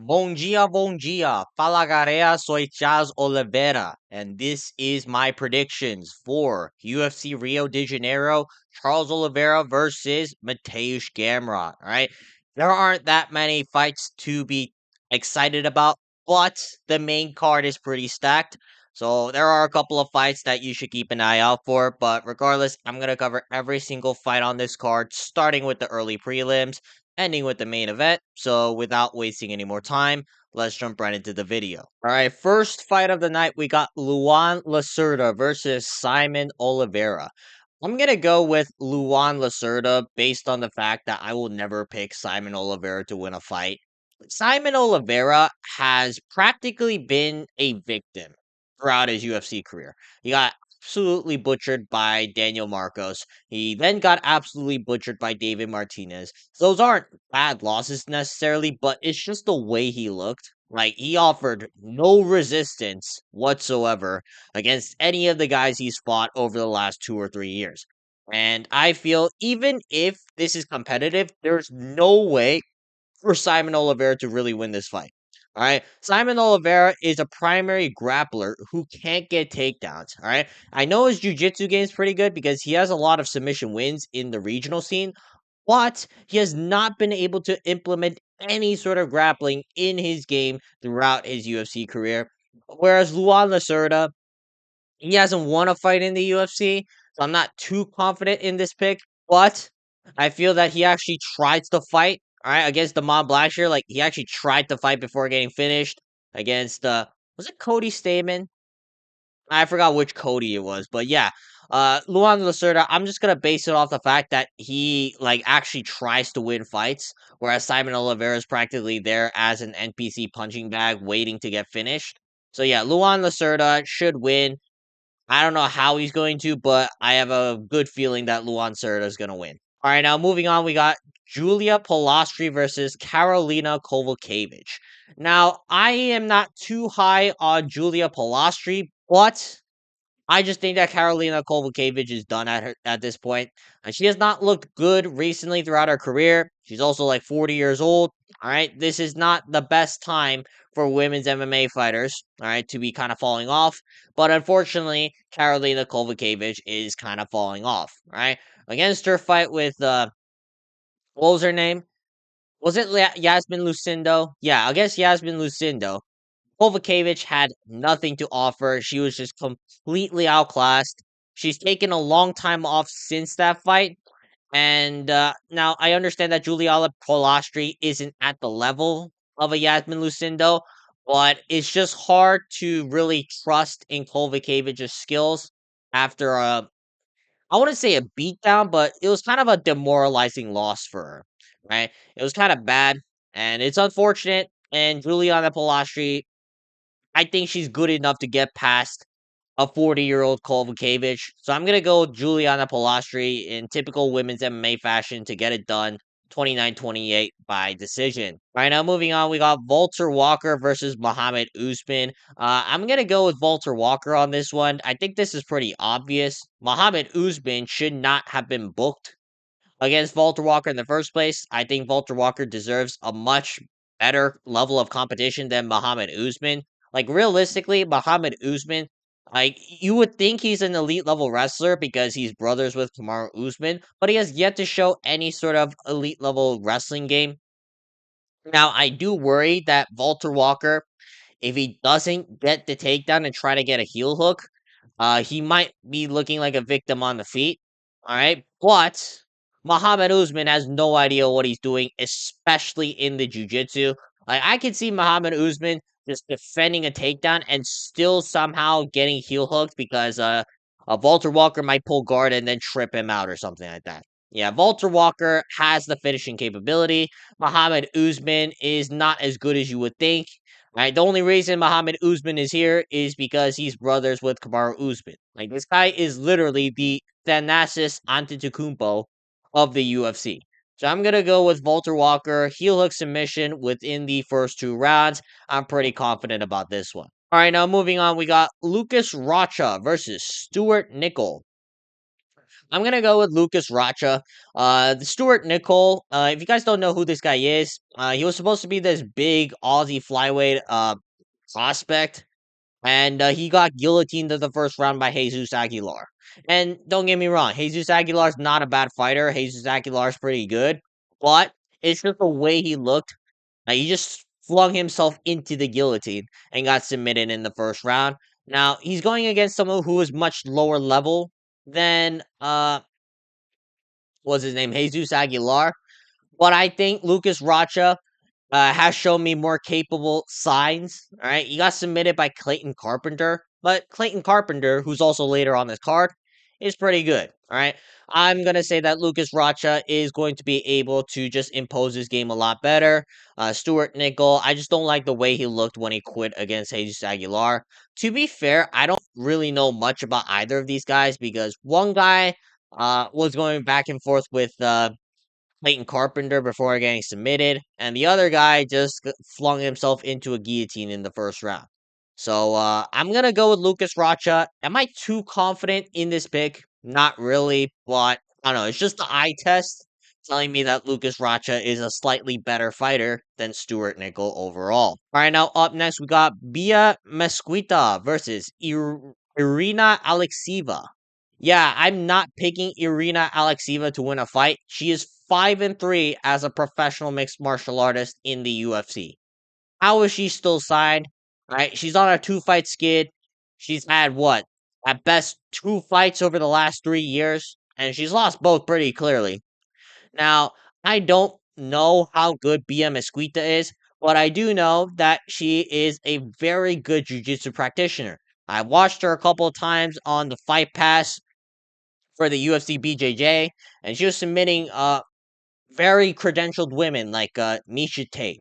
Bom dia. Fala galera, soy Chaz Oliveira, and this is my predictions for UFC Rio de Janeiro, Charles Oliveira versus Mateusz Gamrot. All right, there aren't that many fights to be excited about, but the main card is pretty stacked. So there are a couple of fights that you should keep an eye out for, but regardless, I'm gonna cover every single fight on this card, starting with the early prelims ending with the main event. So without wasting any more time, let's jump right into the video. All right, first fight of the night, we got Luan Lacerda versus Simon Oliveira. I'm going to go with Luan Lacerda based on the fact that I will never pick Simon Oliveira to win a fight. Simon Oliveira has practically been a victim throughout his UFC career. He got absolutely butchered by Daniel Marcos. He then got absolutely butchered by David Martinez. Those aren't bad losses necessarily, but it's just the way he looked. Like, he offered no resistance whatsoever against any of the guys he's fought over the last 2 or 3 years. And I feel even if this is competitive, there's no way for Simon Oliveira to really win this fight. All right. Simon Oliveira is a primary grappler who can't get takedowns. All right. I know his jiu-jitsu game is pretty good because he has a lot of submission wins in the regional scene, but he has not been able to implement any sort of grappling in his game throughout his UFC career. Whereas Luan Lacerda, he hasn't won a fight in the UFC, so I'm not too confident in this pick, but I feel that he actually tried to fight, all right, against the Mob last year. Like, he actually tried to fight before getting finished against, was it Cody Stamen? I forgot which Cody it was, but yeah. Luan Lacerda, I'm just gonna base it off the fact that he like actually tries to win fights, whereas Simon Oliveira is practically there as an NPC punching bag waiting to get finished. So yeah, Luan Lacerda should win. I don't know how he's going to, but I have a good feeling that Luan Serta is going to win. All right, now moving on, we got Julia Polastri versus Karolina Kowalkiewicz. Now, I am not too high on Julia Polastri, but I just think that Karolina Kowalkiewicz is done at this point. And she has not looked good recently throughout her career. She's also like 40 years old. All right, this is not the best time for women's MMA fighters. All right, to be kind of falling off. But unfortunately, Karolina Kowalkiewicz is kind of falling off. All right, against her fight with what was her name? Was it Yasmin Lucindo? Yeah, against Yasmin Lucindo. Kowalkiewicz had nothing to offer. She was just completely outclassed. She's taken a long time off since that fight. And now I understand that Juliana Polastri isn't at the level of a Yasmin Lucindo, but it's just hard to really trust in Kowalkiewicz's skills after I wouldn't say a beatdown, but it was kind of a demoralizing loss for her, right? It was kind of bad, and it's unfortunate. And Juliana Polastri, I think she's good enough to get past a 40-year-old Kowalkiewicz. So I'm gonna go with Juliana Polastri in typical women's MMA fashion to get it done 29-28 by decision. All right, now moving on, we got Valter Walker versus Mohammad Usman. I'm gonna go with Valter Walker on this one. I think this is pretty obvious. Mohammad Usman should not have been booked against Valter Walker in the first place. I think Valter Walker deserves a much better level of competition than Mohammad Usman. Like, realistically, Mohammad Usman, like, you would think he's an elite level wrestler because he's brothers with Kamaru Usman, but he has yet to show any sort of elite level wrestling game. Now, I do worry that Valter Walker, if he doesn't get the takedown and try to get a heel hook, he might be looking like a victim on the feet. All right, but Muhammad Usman has no idea what he's doing, especially in the jiu-jitsu. Like, I can see Muhammad Usman just defending a takedown and still somehow getting heel hooked because Walter Walker might pull guard and then trip him out or something like that. Yeah, Walter Walker has the finishing capability. Muhammad Usman is not as good as you would think. Right, the only reason Muhammad Usman is here is because he's brothers with Kamaru Usman. Like, this guy is literally the Thanasis Antetokounmpo of the UFC. So I'm gonna go with Walter Walker heel hook submission within the first 2 rounds. I'm pretty confident about this one. All right, now moving on, we got Lucas Rocha versus Stewart Nicoll. I'm gonna go with Lucas Rocha. The Stewart Nicoll. If you guys don't know who this guy is, he was supposed to be this big Aussie flyweight prospect, and he got guillotined in the first round by Jesus Aguilar. And don't get me wrong, Jesus Aguilar's not a bad fighter. Jesus Aguilar's pretty good, but it's just the way he looked. He just flung himself into the guillotine and got submitted in the first round. Now he's going against someone who is much lower level than what's his name, Jesus Aguilar. But I think Lucas Rocha has shown me more capable signs. All right, he got submitted by Clayton Carpenter, but Clayton Carpenter, who's also later on this card, is pretty good. All right, I'm gonna say that Lucas Rocha is going to be able to just impose his game a lot better. Stewart Nicoll, I just don't like the way he looked when he quit against Jesus Aguilar. To be fair, I don't really know much about either of these guys because one guy was going back and forth with Clayton Carpenter before getting submitted, and the other guy just flung himself into a guillotine in the first round. So I'm gonna go with Lucas Rocha. Am I too confident in this pick? Not really, but I don't know. It's just the eye test telling me that Lucas Rocha is a slightly better fighter than Stuart Nicoll overall. All right, now up next we got Bia Mesquita versus Irina Alekseeva. Yeah, I'm not picking Irina Alekseeva to win a fight. She is 5-3 as a professional mixed martial artist in the UFC. How is she still signed? Right? She's on a 2-fight skid. She's had what? At best 2 fights over the last 3 years, and she's lost both pretty clearly. Now, I don't know how good Bia Mesquita is, but I do know that she is a very good jiu-jitsu practitioner. I watched her a couple of times on the Fight Pass for the UFC BJJ, and she was submitting very credentialed women like Misha Tate.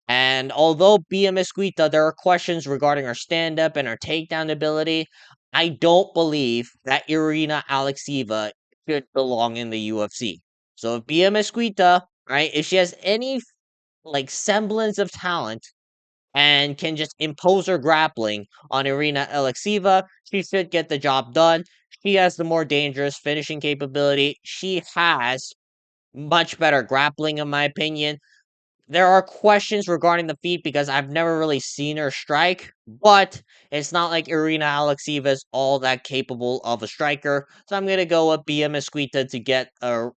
And although Bia Mesquita, there are questions regarding her stand up and her takedown ability, I don't believe that Irina Alekseeva should belong in the UFC. So if Bia Mesquita, right, if she has any like semblance of talent and can just impose her grappling on Irina Alekseeva, she should get the job done. She has the more dangerous finishing capability. She has much better grappling, in my opinion. There are questions regarding the feet because I've never really seen her strike, but it's not like Irina Alekseeva is all that capable of a striker. So I'm gonna go with Bia Mesquita to get a,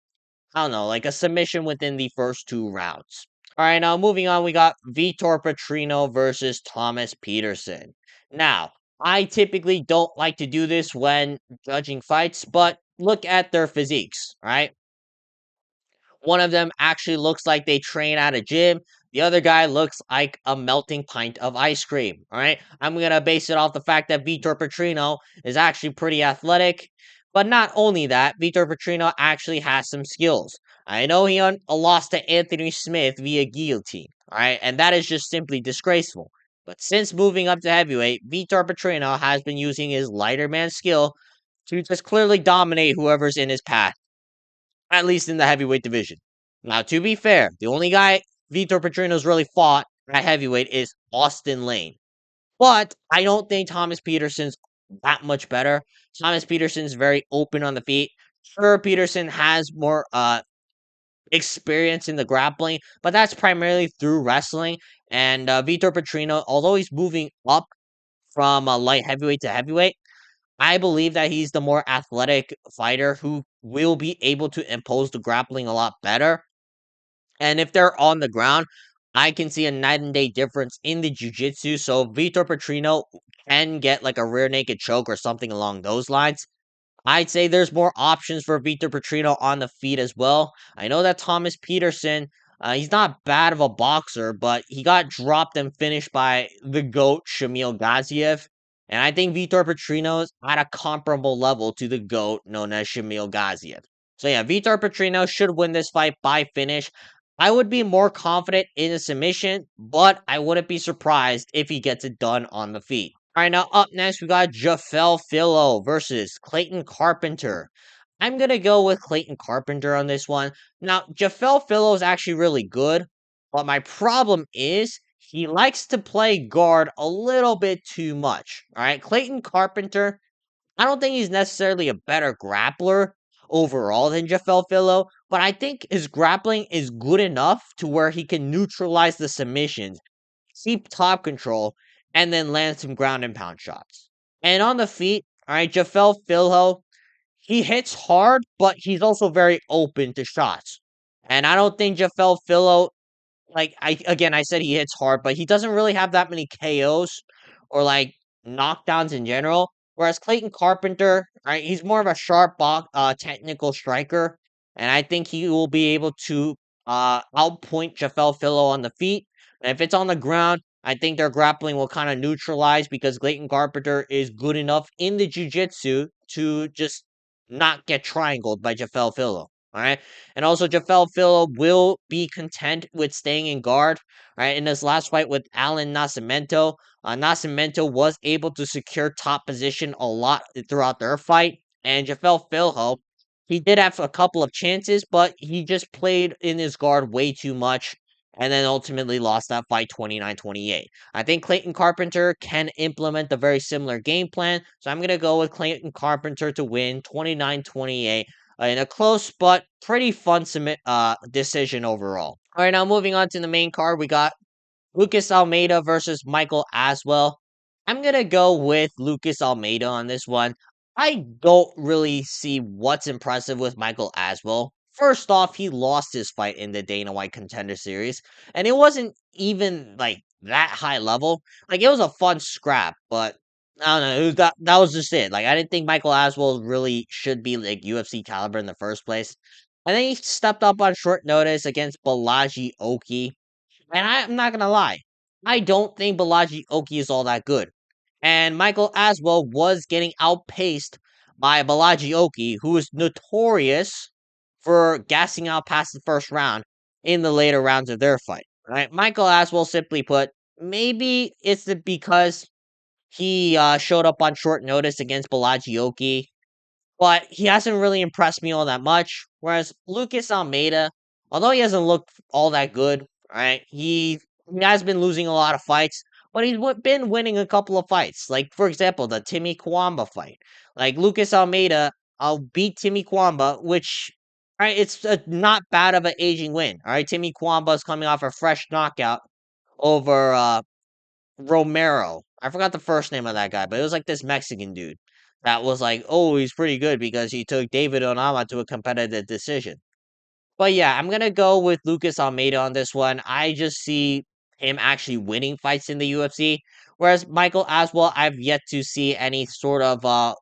I don't know, like a submission within the first 2 rounds. All right, now moving on, we got Vitor Petrino versus Thomas Petersen. Now, I typically don't like to do this when judging fights, but look at their physiques, right? One of them actually looks like they train at a gym. The other guy looks like a melting pint of ice cream. All right. I'm going to base it off the fact that Vitor Petrino is actually pretty athletic. But not only that, Vitor Petrino actually has some skills. I know he lost to Anthony Smith via guillotine. All right. And that is just simply disgraceful. But since moving up to heavyweight, Vitor Petrino has been using his lighter man skill to just clearly dominate whoever's in his path, at least in the heavyweight division. Now, to be fair, the only guy Vitor Petrino's really fought at heavyweight is Austin Lane. But I don't think Thomas Petersen's that much better. Thomas Petersen's very open on the feet. Sure, Petersen has more experience in the grappling, but that's primarily through wrestling. And Vitor Petrino, although he's moving up from light heavyweight to heavyweight, I believe that he's the more athletic fighter who will be able to impose the grappling a lot better. And if they're on the ground, I can see a night and day difference in the jiu-jitsu. So Vitor Petrino can get like a rear naked choke or something along those lines. I'd say there's more options for Vitor Petrino on the feet as well. I know that Thomas Petersen, he's not bad of a boxer, but he got dropped and finished by the GOAT, Shamil Gaziev. And I think Vitor Petrino is at a comparable level to the GOAT known as Shamil Gaziev. So yeah, Vitor Petrino should win this fight by finish. I would be more confident in a submission, but I wouldn't be surprised if he gets it done on the feet. All right, now up next we got Jafel Filho versus Clayton Carpenter. I'm gonna go with Clayton Carpenter on this one. Now, Jafel Filho is actually really good, but my problem is he likes to play guard a little bit too much. All right, Clayton Carpenter, I don't think he's necessarily a better grappler, overall than Jafel Filho, but I think his grappling is good enough to where he can neutralize the submissions, keep top control, and then land some ground and pound shots. And on the feet, all right, Jafel Filho, he hits hard, but he's also very open to shots. And I don't think Jafel Filho, like I said he hits hard, but he doesn't really have that many KOs or like knockdowns in general. Whereas Clayton Carpenter, right, he's more of a sharp technical striker, and I think he will be able to outpoint Jafel Filho on the feet. And if it's on the ground, I think their grappling will kind of neutralize because Clayton Carpenter is good enough in the jiu-jitsu to just not get triangled by Jafel Filho. All right. And also, Jafel Filho will be content with staying in guard. Right. In his last fight with Alan Nascimento, Nascimento was able to secure top position a lot throughout their fight. And Jafel Filho, he did have a couple of chances, but he just played in his guard way too much and then ultimately lost that fight 29-28. I think Clayton Carpenter can implement a very similar game plan. So I'm going to go with Clayton Carpenter to win 29-28 in a close but pretty fun decision overall. All right, now moving on to the main card, we got Lucas Almeida versus Michael Aswell. I'm gonna go with Lucas Almeida on this one. I don't really see what's impressive with Michael Aswell. First off, he lost his fight in the Dana White Contender Series, and it wasn't even like that high level. Like it was a fun scrap, but I don't know. That was just it. Like I didn't think Michael Aswell really should be like UFC caliber in the first place. And then he stepped up on short notice against Balaji Oki. And I'm not gonna lie, I don't think Balaji Oki is all that good. And Michael Aswell was getting outpaced by Balaji Oki, who is notorious for gassing out past the first round in the later rounds of their fight. Right? Michael Aswell, simply put, maybe it's because he showed up on short notice against Balaji Oki, but he hasn't really impressed me all that much. Whereas Lucas Almeida, although he hasn't looked all that good, right? He has been losing a lot of fights, but he's been winning a couple of fights. Like for example, the Timmy Kwamba fight. Like Lucas Almeida, I'll beat Timmy Kwamba, which right, it's not bad of an aging win. All right, Timmy Kwamba is coming off a fresh knockout over Romero. I forgot the first name of that guy, but it was like this Mexican dude that was like, oh, he's pretty good because he took David Onama to a competitive decision. But yeah, I'm gonna go with Lucas Almeida on this one. I just see him actually winning fights in the UFC. Whereas Michael Aswell, I've yet to see any sort of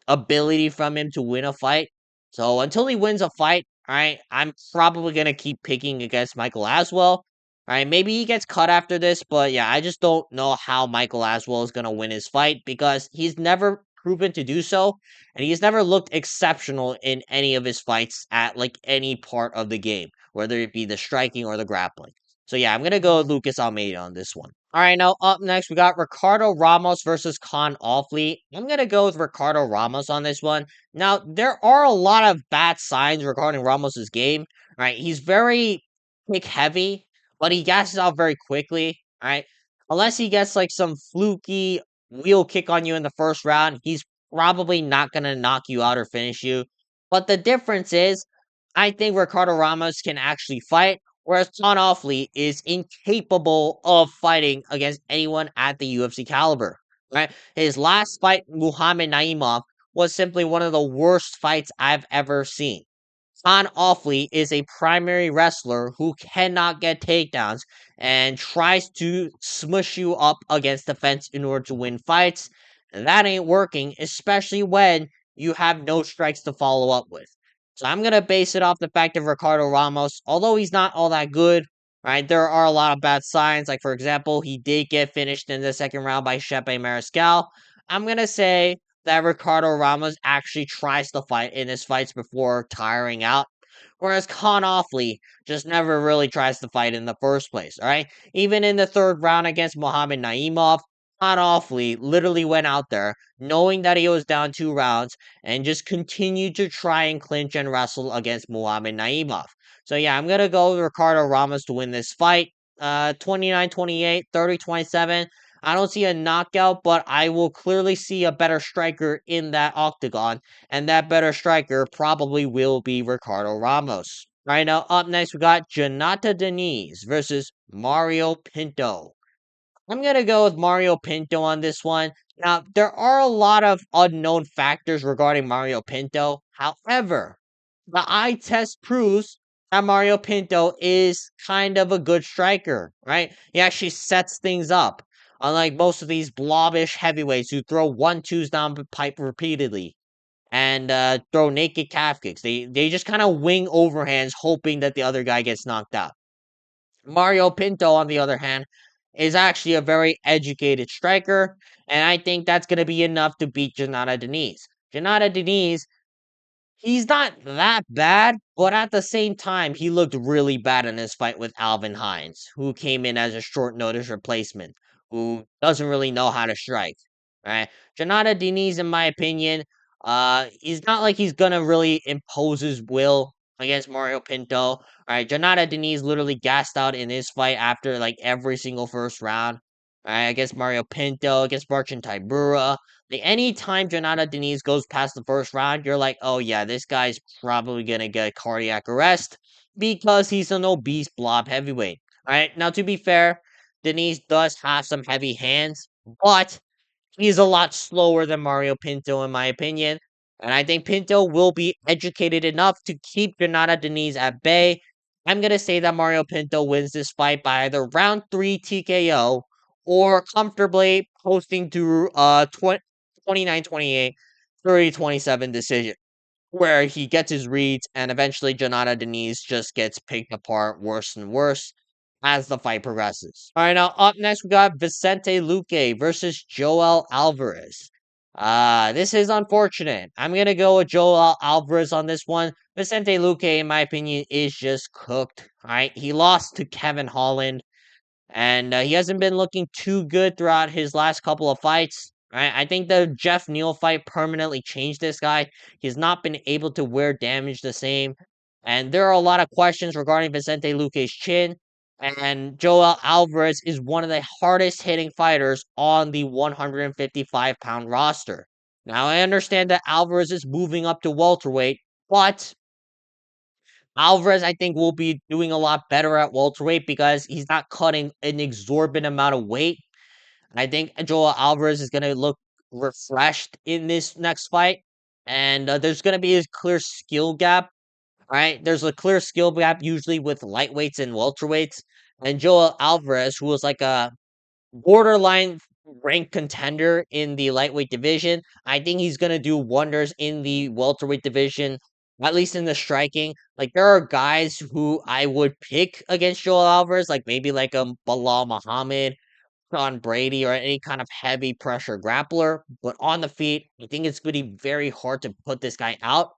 ability from him to win a fight. So until he wins a fight, all right, I'm probably gonna keep picking against Michael Aswell. All right, maybe he gets cut after this, but yeah, I just don't know how Michael Aswell is gonna win his fight because he's never proven to do so, and he's never looked exceptional in any of his fights at like any part of the game, whether it be the striking or the grappling. So yeah, I'm gonna go with Lucas Almeida on this one. All right, now up next we got Ricardo Ramos versus Kaan Ofli. I'm gonna go with Ricardo Ramos on this one. Now there are a lot of bad signs regarding Ramos's game. Right, he's very kick heavy, but he gasses out very quickly. Right, unless he gets like some fluky wheel kick on you in the first round, he's probably not gonna knock you out or finish you. But the difference is, I think Ricardo Ramos can actually fight. Whereas Kaan Ofli is incapable of fighting against anyone at the UFC caliber. Right? His last fight, Muhammad Naimov, was simply one of the worst fights I've ever seen. Kaan Ofli is a primary wrestler who cannot get takedowns and tries to smush you up against the fence in order to win fights. And that ain't working, especially when you have no strikes to follow up with. So I'm gonna base it off the fact of Ricardo Ramos. Although he's not all that good, right? There are a lot of bad signs. Like for example, he did get finished in the second round by Shepe Mariscal. I'm gonna say that Ricardo Ramos actually tries to fight in his fights before tiring out. Whereas Kaan Ofli just never really tries to fight in the first place, alright? Even in the third round against Mohammad Naimov, Kaan Ofli literally went out there knowing that he was down 2 rounds and just continued to try and clinch and wrestle against Muhammad Naimov. So yeah, I'm gonna go with Ricardo Ramos to win this fight. 29-28, 30-27. I don't see a knockout, but I will clearly see a better striker in that octagon, and that better striker probably will be Ricardo Ramos. Right now, up next, we got Jhonata Diniz versus Mario Pinto. I'm gonna go with Mario Pinto on this one. Now, there are a lot of unknown factors regarding Mario Pinto. However, the eye test proves that Mario Pinto is kind of a good striker, right? He actually sets things up. Unlike most of these blobbish heavyweights who throw 1-2s down the pipe repeatedly and throw naked calf kicks. They just kind of wing overhands hoping that the other guy gets knocked out. Mario Pinto, on the other hand, is actually a very educated striker, and I think that's going to be enough to beat Jhonata Diniz. Jhonata Diniz, he's not that bad, but at the same time, he looked really bad in his fight with Alvin Hines, who came in as a short notice replacement, who doesn't really know how to strike. Right? Jhonata Diniz, in my opinion, he's not like he's gonna really impose his will against Mario Pinto. Alright, Jhonata Diniz literally gassed out in his fight after like every single first round. Alright, against Mario Pinto, against Marcin Tybura. Like anytime Jhonata Diniz goes past the first round, you're like, oh yeah, this guy's probably gonna get cardiac arrest because he's an obese blob heavyweight. Alright, now to be fair, Diniz does have some heavy hands, but he's a lot slower than Mario Pinto, in my opinion. And I think Pinto will be educated enough to keep Jhonata Diniz at bay. I'm going to say that Mario Pinto wins this fight by either round 3 TKO or comfortably posting to 29-28, 30-27 decision, where he gets his reads and eventually Jhonata Diniz just gets picked apart worse and worse as the fight progresses. All right, now up next we got Vicente Luque versus Joel Alvarez. This is unfortunate. I'm gonna go with Joel Alvarez on this one. Vicente Luque, in my opinion, is just cooked. All right, he lost to Kevin Holland and he hasn't been looking too good throughout his last couple of fights. Right? I think the Jeff Neal fight permanently changed this guy. He's not been able to wear damage the same, and there are a lot of questions regarding Vicente Luque's chin. And Joel Alvarez is one of the hardest hitting fighters on the 155-pound roster. Now I understand that Alvarez is moving up to welterweight, but Alvarez, I think, will be doing a lot better at welterweight because he's not cutting an exorbitant amount of weight. I think Joel Alvarez is going to look refreshed in this next fight. And there's going to be a clear skill gap, right? There's a clear skill gap usually with lightweights and welterweights. And Joel Alvarez, who was like a borderline ranked contender in the lightweight division. I think he's gonna do wonders in the welterweight division, at least in the striking. Like there are guys who I would pick against Joel Alvarez, like maybe like a Bilal Muhammad, Sean Brady, or any kind of heavy pressure grappler. But on the feet, I think it's gonna be very hard to put this guy out.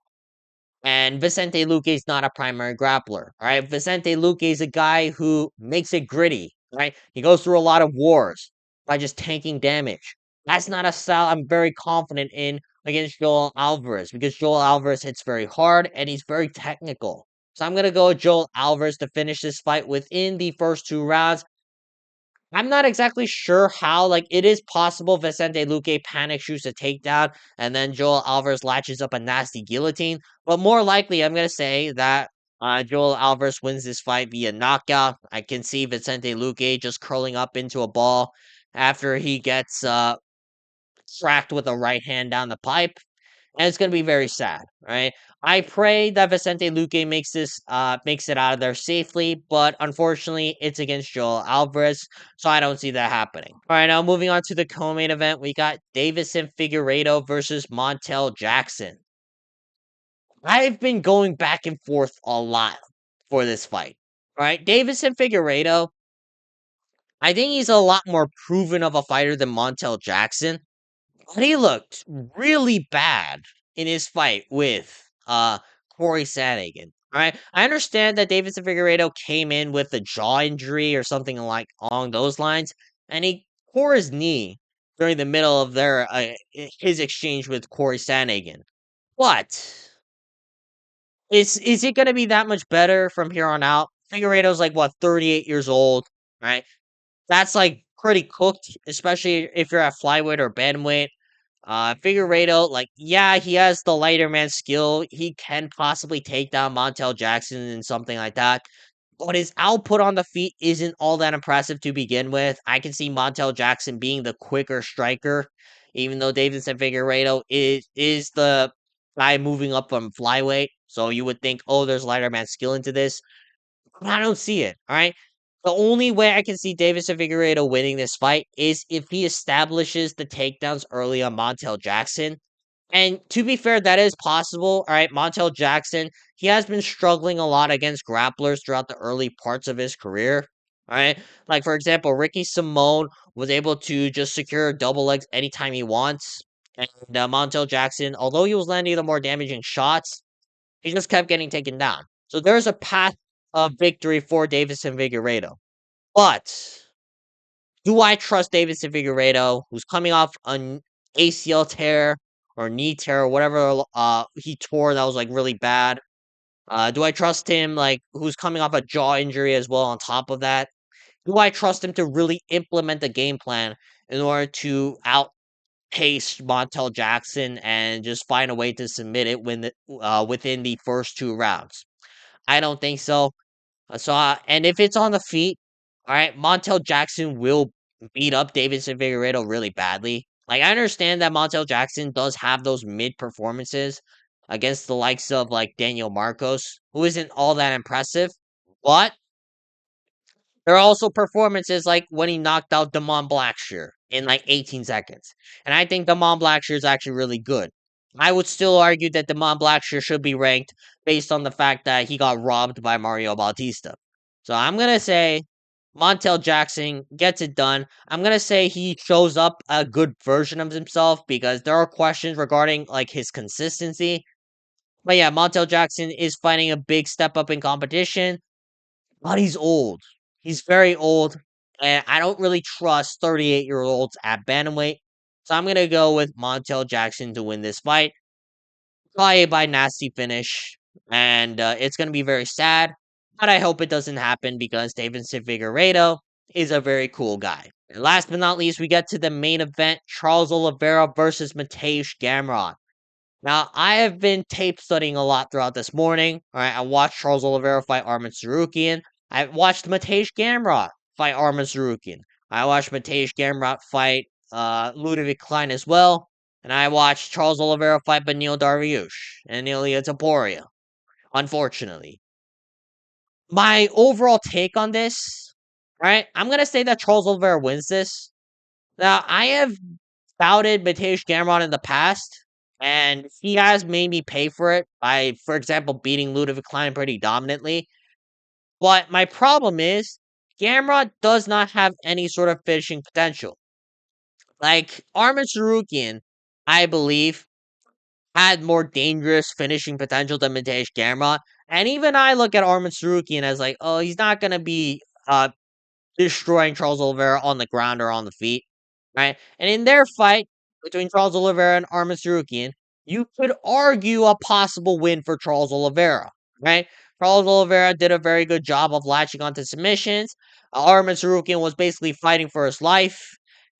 And Vicente Luque is not a primary grappler. All right. Vicente Luque is a guy who makes it gritty. Right. He goes through a lot of wars by just tanking damage. That's not a style I'm very confident in against Joel Alvarez because Joel Alvarez hits very hard and he's very technical. So I'm gonna go with Joel Alvarez to finish this fight within the first 2 rounds. I'm not exactly sure how. Like, it is possible Vicente Luque panic shoots a takedown and then Joel Alvarez latches up a nasty guillotine. But more likely, I'm going to say that Joel Alvarez wins this fight via knockout. I can see Vicente Luque just curling up into a ball after he gets cracked with a right hand down the pipe, and it's gonna be very sad, right? I pray that Vicente Luque makes it out of there safely, but unfortunately, it's against Joel Alvarez, so I don't see that happening. All right, now moving on to the co-main event, we got Davison Figueiredo versus Montel Jackson. I've been going back and forth a lot for this fight. All right, Davison Figueiredo, I think he's a lot more proven of a fighter than Montel Jackson. But he looked really bad in his fight with Corey Sandhagen. Right? I understand that Davidson Figueiredo came in with a jaw injury or something like along those lines, and he tore his knee during the middle of his exchange with Corey Sandhagen. But is it going to be that much better from here on out? Figueiredo's like what 38 years old, right? That's like pretty cooked, especially if you're at flyweight or bantamweight. Figueiredo, like, yeah, he has the lighter man skill. He can possibly take down Montel Jackson and something like that. But his output on the feet isn't all that impressive to begin with. I can see Montel Jackson being the quicker striker, even though Davidson Figueiredo is the guy moving up from flyweight. So you would think, oh, there's lighter man skill into this. I don't see it. All right. The only way I can see Davidson Figueiredo winning this fight is if he establishes the takedowns early on Montel Jackson. And to be fair, that is possible. All right. Montel Jackson, he has been struggling a lot against grapplers throughout the early parts of his career. All right. Like, for example, Ricky Simone was able to just secure double legs anytime he wants. And Montel Jackson, although he was landing the more damaging shots, he just kept getting taken down. So there's a path of victory for Davison Figueiredo. But do I trust Davison Figueiredo, who's coming off an ACL tear or knee tear or whatever he tore that was like really bad? Do I trust him, like, who's coming off a jaw injury as well on top of that? Do I trust him to really implement the game plan in order to outpace Montel Jackson and just find a way to submit it within the first two rounds? I don't think so. And if it's on the feet, all right, Montel Jackson will beat up Davidson Figueiredo really badly. Like, I understand that Montel Jackson does have those mid performances against the likes of like Daniel Marcos, who isn't all that impressive, but there are also performances like when he knocked out Damon Blackshear in like 18 seconds. And I think Damon Blackshear is actually really good. I would still argue that Damon Blackshear should be ranked based on the fact that he got robbed by Mario Bautista. So I'm going to say Montel Jackson gets it done. I'm going to say he shows up a good version of himself because there are questions regarding like his consistency. But yeah, Montel Jackson is fighting a big step up in competition. But he's old. He's very old, and I don't really trust 38-year-olds at bantamweight. So I'm gonna go with Montel Jackson to win this fight, probably by nasty finish, and it's gonna be very sad. But I hope it doesn't happen because Davidson Figueiredo is a very cool guy. And last but not least, we get to the main event: Charles Oliveira versus Mateusz Gamrot. Now, I have been tape studying a lot throughout this morning. All right, I watched Charles Oliveira fight Arman Tsarukyan. I watched Mateusz Gamrot fight Arman Tsarukyan. I watched Mateusz Gamrot fight Ludovic Klein as well. And I watched Charles Oliveira fight Beneil Dariush and Ilia Topuria, unfortunately. My overall take on this, right? I'm going to say that Charles Oliveira wins this. Now, I have doubted Mateusz Gamrot in the past, and he has made me pay for it by, for example, beating Ludovic Klein pretty dominantly. But my problem is, Gamrot does not have any sort of finishing potential. Like, Arman Tsarukyan, I believe, had more dangerous finishing potential than Mateusz Gamrot. And even I look at Arman Tsarukyan as like, oh, he's not going to be destroying Charles Oliveira on the ground or on the feet, right? And in their fight between Charles Oliveira and Arman Tsarukyan, you could argue a possible win for Charles Oliveira, right? Charles Oliveira did a very good job of latching onto submissions. Arman Tsarukyan was basically fighting for his life.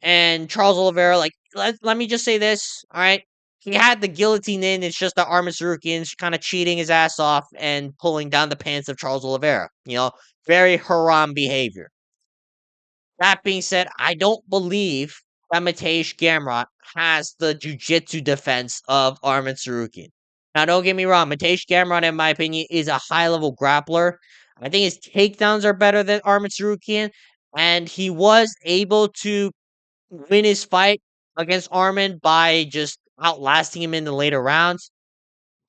And Charles Oliveira, like, let me just say this, all right? He had the guillotine in. It's just that Arman Tsarukyan's kind of cheating his ass off and pulling down the pants of Charles Oliveira. Very haram behavior. That being said, I don't believe that Mateusz Gamrot has the jiu-jitsu defense of Arman Tsarukyan. Now, don't get me wrong, Mateusz Gamrot, in my opinion, is a high-level grappler. I think his takedowns are better than Arman Tsarukyan, and he was able to win his fight against Arman by just outlasting him in the later rounds.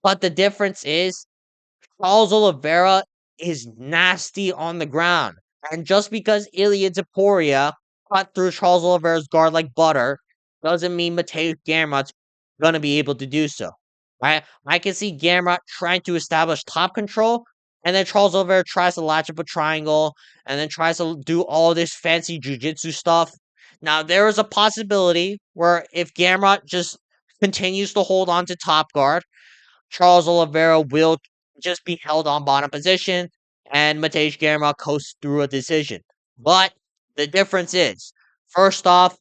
But the difference is, Charles Oliveira is nasty on the ground. And just because Ilia Topuria cut through Charles Oliveira's guard like butter doesn't mean Mateusz Gamrot's going to be able to do so. Right? I can see Gamrot trying to establish top control, and then Charles Oliveira tries to latch up a triangle, and then tries to do all this fancy jiu-jitsu stuff. Now, there is a possibility where if Gamrot just continues to hold on to top guard, Charles Oliveira will just be held on bottom position, and Mateusz Gamrot coasts through a decision. But the difference is, First off,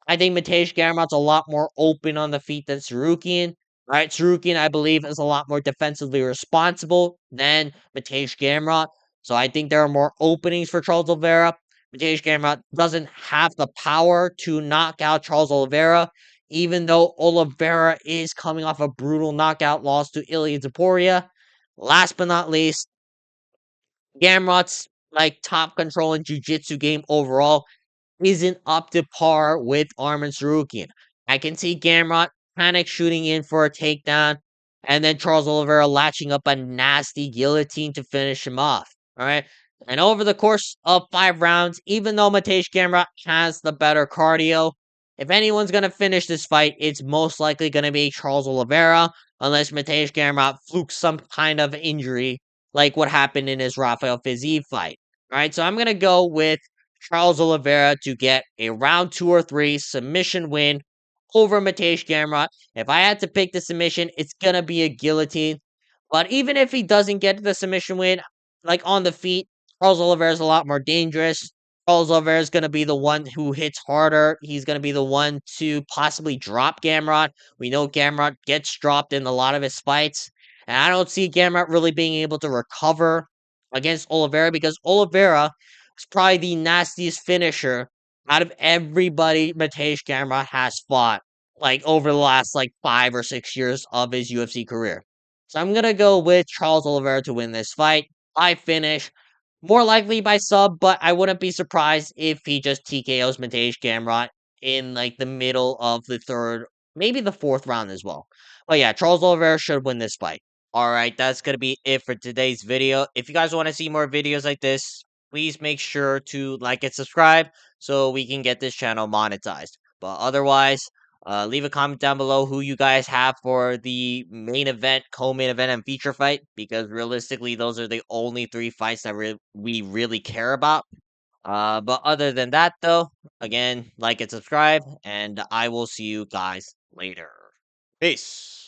I think Mateusz Gamrot's a lot more open on the feet than Sarukian. Right, Sarukian, I believe, is a lot more defensively responsible than Mateusz Gamrot. So I think there are more openings for Charles Oliveira. Mateusz Gamrot doesn't have the power to knock out Charles Oliveira, even though Oliveira is coming off a brutal knockout loss to Ilya Zaporia. Last but not least, Gamrot's top control in jiu-jitsu game overall isn't up to par with Arman Sarukian. I can see Gamrot panic shooting in for a takedown, and then Charles Oliveira latching up a nasty guillotine to finish him off. All right. And over the course of 5 rounds, even though Mateusz Gamrot has the better cardio, if anyone's going to finish this fight, it's most likely going to be Charles Oliveira, unless Mateusz Gamrot flukes some kind of injury like what happened in his Rafael Fiziev fight. All right. So I'm going to go with Charles Oliveira to get a round 2 or 3 submission win over Mateusz Gamrot. If I had to pick the submission, it's gonna be a guillotine. But even if he doesn't get the submission win, on the feet, Charles Oliveira is a lot more dangerous. Charles Oliveira is gonna be the one who hits harder. He's gonna be the one to possibly drop Gamrot. We know Gamrot gets dropped in a lot of his fights, and I don't see Gamrot really being able to recover against Oliveira because Oliveira is probably the nastiest finisher out of everybody Mateusz Gamrot has fought, over the last 5 or 6 years of his UFC career. So I'm gonna go with Charles Oliveira to win this fight. I finish more likely by sub, but I wouldn't be surprised if he just TKOs Mateusz Gamrot in the middle of the third, maybe the fourth round as well. But yeah, Charles Oliveira should win this fight. All right, that's going to be it for today's video. If you guys want to see more videos like this, please make sure to like and subscribe so we can get this channel monetized. But otherwise, leave a comment down below who you guys have for the main event, co-main event, and feature fight, because realistically, those are the only 3 fights that we really care about. But other than that, though, again, like and subscribe, and I will see you guys later. Peace.